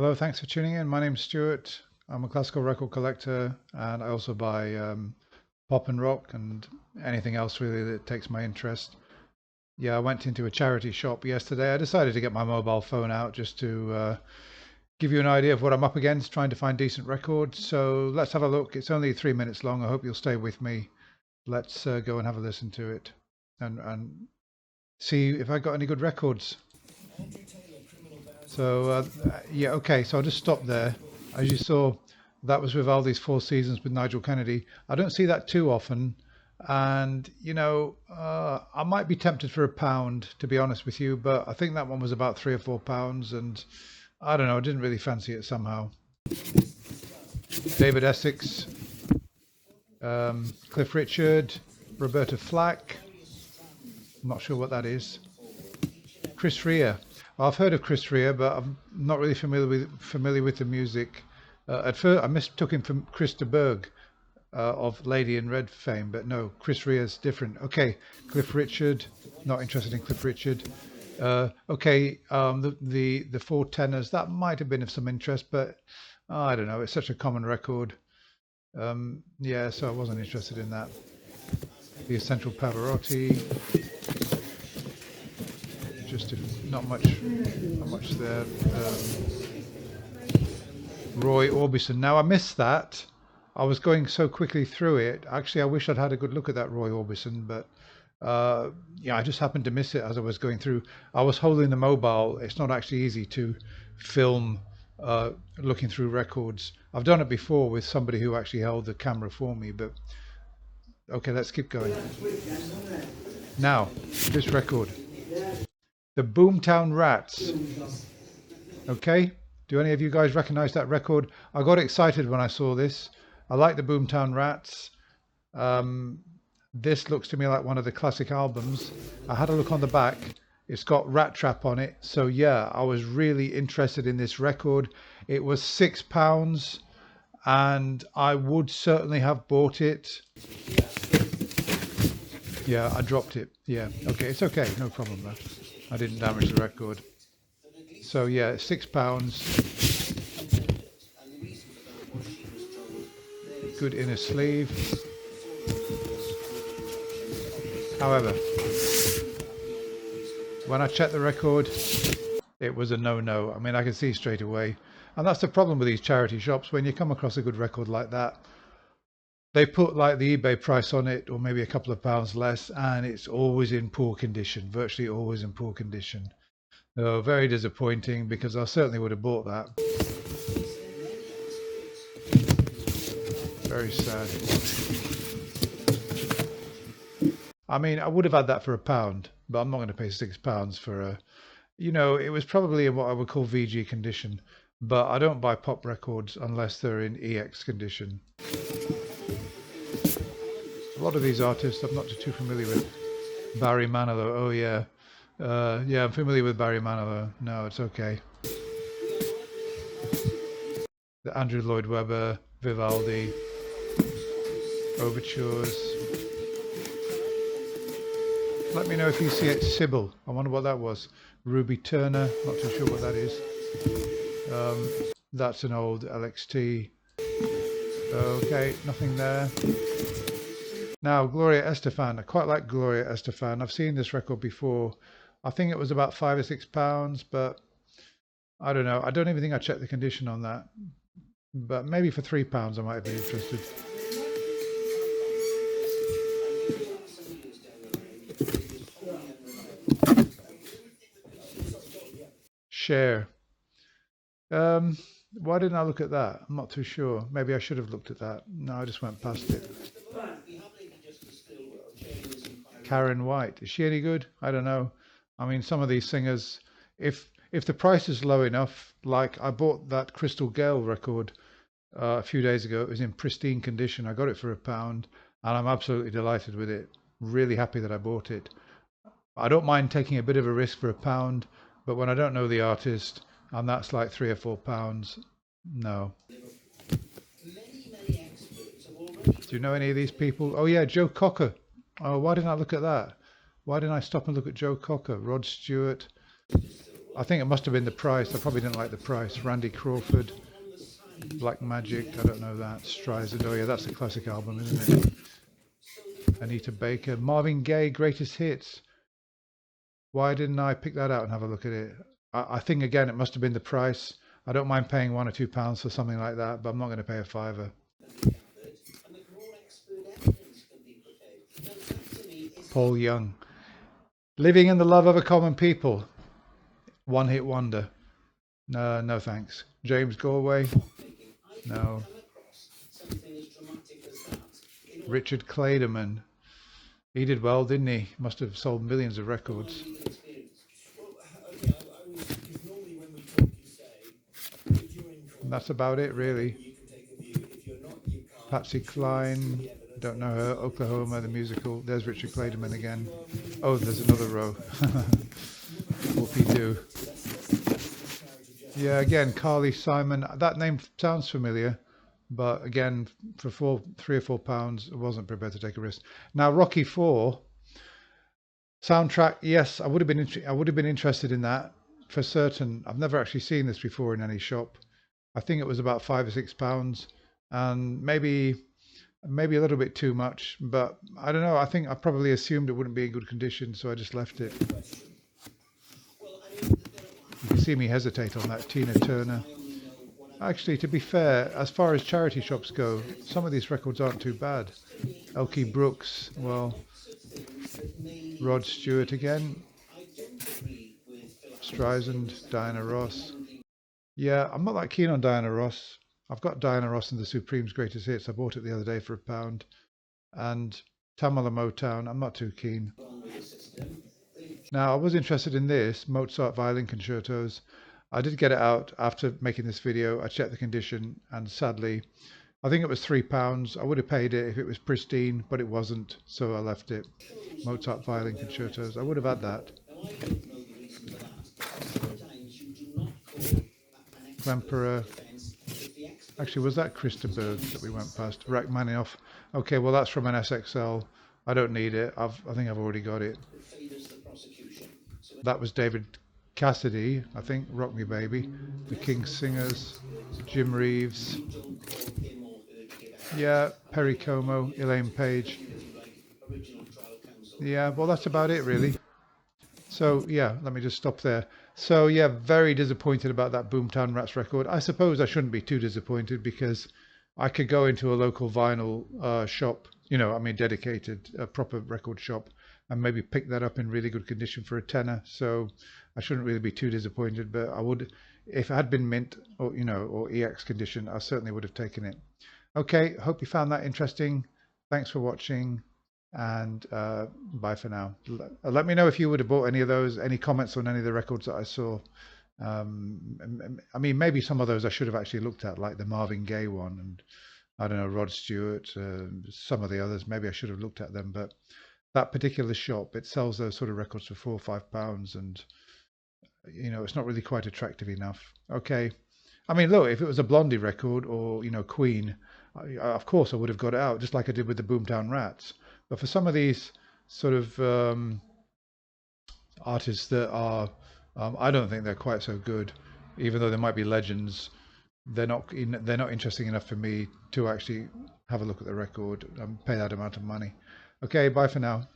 Hello, thanks for tuning in. My name's Stuart. I'm a classical record collector and I also buy pop and rock and anything else really that takes my interest. Yeah, I went into a charity shop yesterday. I decided to get my mobile phone out just to give you an idea of what I'm up against, trying to find decent records. So let's have a look. It's only 3 minutes long. I hope you'll stay with me. Let's go and have a listen to it and see if I got any good records. So yeah, okay. So I'll just stop there. As you saw, that was Vivaldi's Four Seasons with Nigel Kennedy. I don't see that too often, and I might be tempted for £1, to be honest with you. But I think that one was about £3 or £4, and I don't know. I didn't really fancy it somehow. David Essex, Cliff Richard, Roberta Flack. I'm not sure what that is. Chris Rea. Well, I've heard of Chris Rea, but I'm not really familiar with the music. At first, I mistook him for Chris de Burgh of Lady in Red fame, but no, Chris Rea is different. Okay, Cliff Richard. Not interested in Cliff Richard. Okay, the Four Tenors. That might have been of some interest, but I don't know. It's such a common record. Yeah, so I wasn't interested in that. The Essential Pavarotti. Just not much there. Roy Orbison. Now I missed that. I was going so quickly through it. Actually, I wish I'd had a good look at that Roy Orbison, but yeah, I just happened to miss it as I was going through. I was holding the mobile. It's not actually easy to film looking through records. I've done it before with somebody who actually held the camera for me, but okay, let's keep going. Now, this record. The Boomtown Rats. Okay, do any of you guys recognize that record? I got excited when I saw this. I like the Boomtown Rats. This looks to me like one of the classic albums. I had a look on the back. It's got Rat Trap on it. So yeah, I was really interested in this record. It was £6 and I would certainly have bought it. Yeah, I dropped it. Yeah, okay, it's okay, no problem though. I didn't damage the record. So yeah, £6. Good inner sleeve. However, when I checked the record, it was a no-no. I mean, I could see straight away. And that's the problem with these charity shops. When you come across a good record like that, they put like the eBay price on it, or maybe a couple of pounds less, and it's always in poor condition, virtually always in poor condition. Oh, very disappointing, because I certainly would have bought that. Very sad. I mean, I would have had that for £1, but I'm not going to pay £6 for a, it was probably in what I would call VG condition, but I don't buy pop records unless they're in EX condition. A lot of these artists I'm not too familiar with. Barry Manilow, oh yeah. Yeah, I'm familiar with Barry Manilow. No, it's okay. The Andrew Lloyd Webber, Vivaldi, Overtures. Let me know if you see it. Sybil, I wonder what that was. Ruby Turner, not too sure what that is. That's an old LXT. Okay, nothing there. Now, Gloria Estefan. I quite like Gloria Estefan. I've seen this record before. I think it was about £5 or £6, but I don't know. I don't even think I checked the condition on that. But maybe for £3 I might be interested. Share. Why didn't I look at that? I'm not too sure. Maybe I should have looked at that. No, I just went past it. Karen White. Is she any good? I don't know. I mean, some of these singers, if the price is low enough, like I bought that Crystal Gale record a few days ago. It was in pristine condition. I got it for £1 and I'm absolutely delighted with it. Really happy that I bought it. I don't mind taking a bit of a risk for £1, but when I don't know the artist and that's like £3 or £4, no. Do you know any of these people? Oh yeah, Joe Cocker. Oh, why didn't I look at that? Why didn't I stop and look at Joe Cocker? Rod Stewart. I think it must have been the price. I probably didn't like the price. Randy Crawford, Black Magic, I don't know that. Streisand, oh yeah, that's a classic album, isn't it? Anita Baker, Marvin Gaye, Greatest Hits. Why didn't I pick that out and have a look at it? I think again it must have been the price. I don't mind paying £1 or £2 for something like that, but I'm not going to pay a fiver. Paul Young, Living in the Love of a Common People, one hit wonder. No, no thanks. James Galway, no. Richard Clayderman, he did well, didn't he? Must have sold millions of records. And that's about it, really. Patsy Cline, don't know her. Oklahoma, the musical. There's Richard Clayderman again. Oh, there's another row. Whoopie-doo. Yeah, again, Carly Simon. That name sounds familiar, but again, for £3 or £4, I wasn't prepared to take a risk. Now, Rocky 4 soundtrack. Yes, I would have been interested in that for certain. I've never actually seen this before in any shop. I think it was about £5 or £6, and maybe a little bit too much, but I don't know. I think I probably assumed it wouldn't be in good condition, so I just left it. You can see me hesitate on that. Tina Turner. Actually, to be fair, as far as charity shops go, some of these records aren't too bad. Elkie Brooks, well, Rod Stewart again, Streisand, Diana Ross. Yeah, I'm not that keen on Diana Ross. I've got Diana Ross and the Supremes' Greatest Hits. I bought it the other day for £1. And Tamala Motown, I'm not too keen. Now, I was interested in this, Mozart Violin Concertos. I did get it out after making this video. I checked the condition, and sadly, I think it was £3. I would have paid it if it was pristine, but it wasn't, so I left it. Mozart Violin Concertos, I would have had that. Emperor. Actually, was that Christaberg that we went past? Rachmaninoff. Okay, well that's from an SXL. I don't need it. I think I've already got it. That was David Cassidy, I think. Rock Me Baby. The King's Singers. Jim Reeves. Yeah, Perry Como, Elaine Page. Yeah, well that's about it really. So yeah, let me just stop there. So yeah, very disappointed about that Boomtown Rats record. I suppose I shouldn't be too disappointed because I could go into a local vinyl shop, dedicated, proper record shop, and maybe pick that up in really good condition for a tenner. So I shouldn't really be too disappointed, but I would, if it had been mint or EX condition, I certainly would have taken it. Okay, hope you found that interesting. Thanks for watching. And bye for now. Let me know if you would have bought any of those, any comments on any of the records that I saw. I mean, maybe some of those I should have actually looked at, like the Marvin Gaye one, and I don't know, Rod Stewart, some of the others. Maybe I should have looked at them, but that particular shop, it sells those sort of records for £4 or £5, and it's not really quite attractive enough. Okay, I mean, look, if it was a Blondie record or Queen, of course I would have got it out, just like I did with the Boomtown Rats. But for some of these sort of artists that are, I don't think they're quite so good, even though they might be legends. They're not interesting enough for me to actually have a look at the record and pay that amount of money. Okay, bye for now.